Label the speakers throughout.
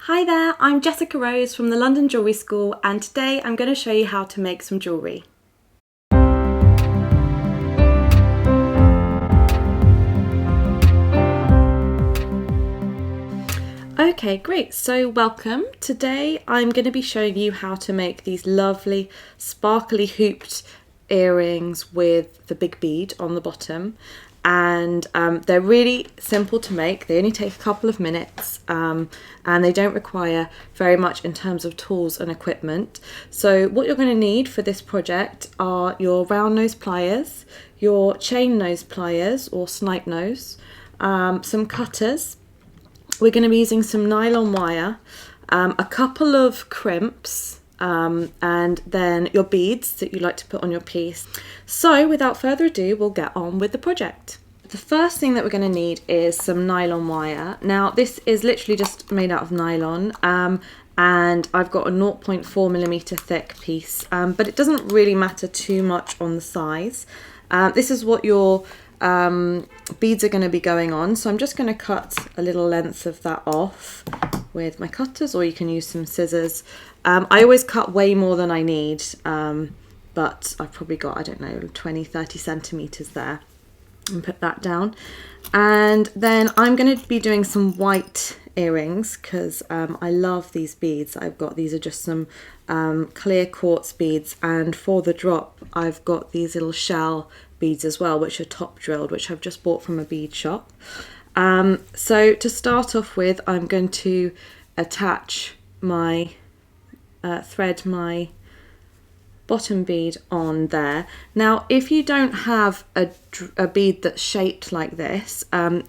Speaker 1: Hi there, I'm Jessica Rose from the London Jewellery School, and today I'm going to show you how to make some jewellery. Okay, great, so welcome. Today I'm going to be showing you how to make these lovely sparkly hooped earrings with the big bead on the bottom. And they're really simple to make. They only take a couple of minutes and they don't require very much in terms of tools and equipment. So what you're going to need for this project are your round nose pliers, your chain nose pliers or snipe nose, some cutters. We're going to be using some nylon wire, a couple of crimps, and then your beads that you like to put on your piece. So without further ado, we'll get on with the project. The first thing that we're going to need is some nylon wire. Now this is literally just made out of nylon, and I've got a 0.4mm thick piece, but it doesn't really matter too much on the size. This is what your beads are going to be going on, so I'm just going to cut a little length of that off with my cutters, or you can use some scissors. I always cut way more than I need, but I've probably got, I don't know, 20-30 centimeters there, and put that down. And then I'm going to be doing some white earrings because I love these beads I've got. These are just some clear quartz beads, and for the drop I've got these little shell beads as well, which are top drilled, which I've just bought from a bead shop. So to start off with, I'm going to attach my thread my bottom bead on there. Now if you don't have a bead that's shaped like this,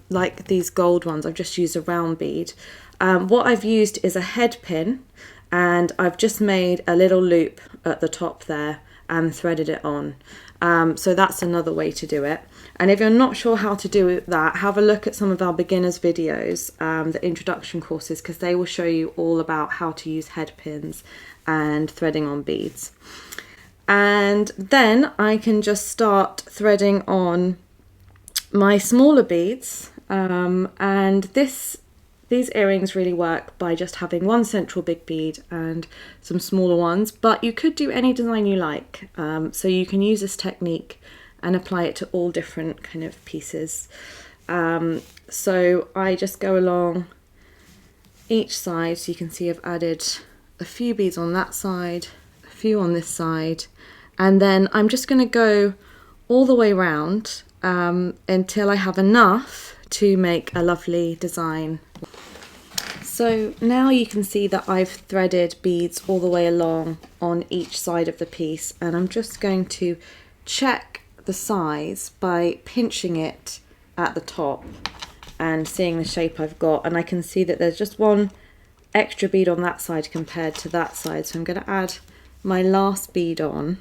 Speaker 1: like these gold ones, I've just used a round bead. What I've used is a head pin, and I've just made a little loop at the top there and threaded it on. So that's another way to do it. And if you're not sure how to do that, have a look at some of our beginners videos, the introduction courses, because they will show you all about how to use head pins and threading on beads. And then I can just start threading on my smaller beads, and these earrings really work by just having one central big bead and some smaller ones, but you could do any design you like. So you can use this technique and apply it to all different kind of pieces. So I just go along each side, so you can see I've added a few beads on that side, a few on this side, and then I'm just going to go all the way around until I have enough to make a lovely design. So now you can see that I've threaded beads all the way along on each side of the piece, and I'm just going to check the size by pinching it at the top and seeing the shape I've got, and I can see that there's just one extra bead on that side compared to that side, so I'm going to add my last bead on,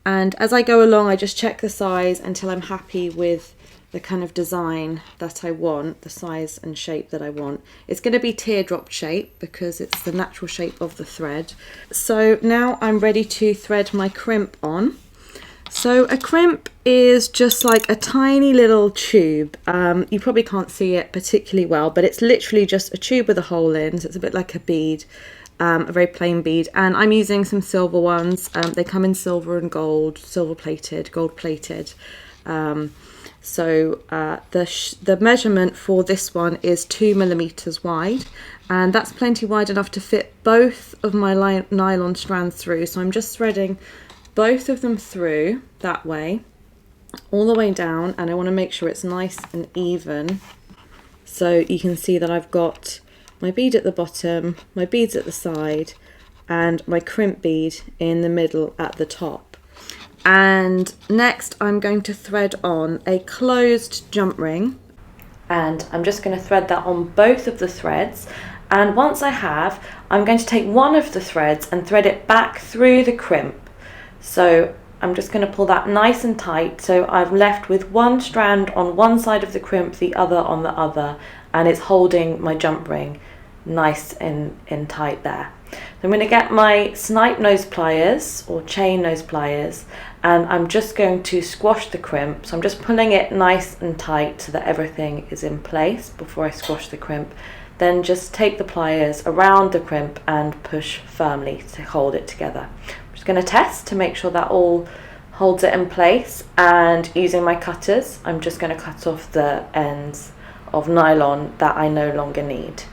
Speaker 1: and as I go along I just check the size until I'm happy with the kind of design that I want, the size and shape that I want. It's going to be teardrop shape because it's the natural shape of the thread. So now I'm ready to thread my crimp on. So a crimp is just like a tiny little tube. You probably can't see it particularly well, but it's literally just a tube with a hole in, so it's a bit like a bead, a very plain bead. And I'm using some silver ones. They come in silver and gold, silver plated, gold plated. So the measurement for this one is 2mm wide, and that's plenty wide enough to fit both of my nylon strands through. So I'm just threading both of them through that way, all the way down, and I want to make sure it's nice and even. So you can see that I've got my bead at the bottom, my beads at the side, and my crimp bead in the middle at the top. And next I'm going to thread on a closed jump ring, and I'm just going to thread that on both of the threads. And once I have, I'm going to take one of the threads and thread it back through the crimp. So I'm just going to pull that nice and tight, so I'm left with one strand on one side of the crimp, the other on the other, and it's holding my jump ring nice and tight there. So I'm going to get my snipe nose pliers or chain nose pliers, and I'm just going to squash the crimp. So I'm just pulling it nice and tight so that everything is in place before I squash the crimp. then just take the pliers around the crimp and push firmly to hold it together. I'm just going to test to make sure that all holds it in place, and using my cutters I'm just going to cut off the ends of nylon that I no longer need.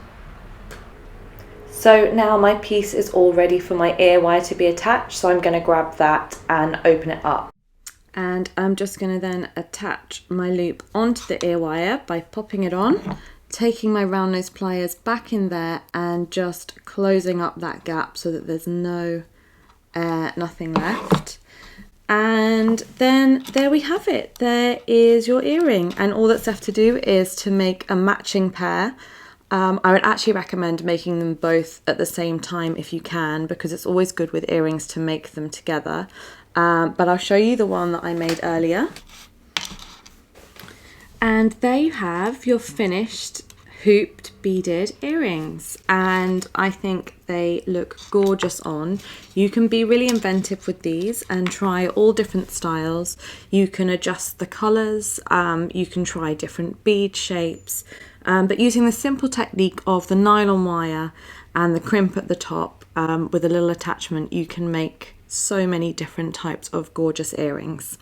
Speaker 1: So now my piece is all ready for my ear wire to be attached, so I'm going to grab that and open it up. And I'm just going to then attach my loop onto the ear wire by popping it on, taking my round nose pliers back in there and just closing up that gap so that there's no air, nothing left. And then there we have it. There is your earring, and all that's left to do is to make a matching pair. I would actually recommend making them both at the same time if you can, because it's always good with earrings to make them together. But I'll show you the one that I made earlier. And there you have your finished hooped beaded earrings, and I think they look gorgeous on. You can be really inventive with these and try all different styles. You can adjust the colours, you can try different bead shapes, but using the simple technique of the nylon wire and the crimp at the top with a little attachment, you can make so many different types of gorgeous earrings.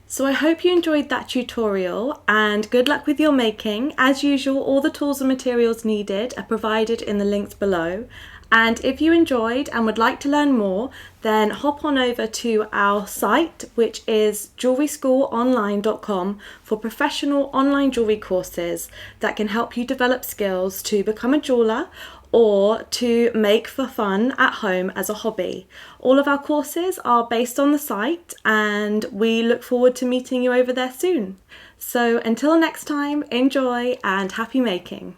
Speaker 1: So I hope you enjoyed that tutorial, and good luck with your making. As usual, all the tools and materials needed are provided in the links below. And if you enjoyed and would like to learn more, then hop on over to our site, which is jewelryschoolonline.com, for professional online jewellery courses that can help you develop skills to become a jeweller or to make for fun at home as a hobby. All of our courses are based on the site, and we look forward to meeting you over there soon. So until next time, enjoy and happy making.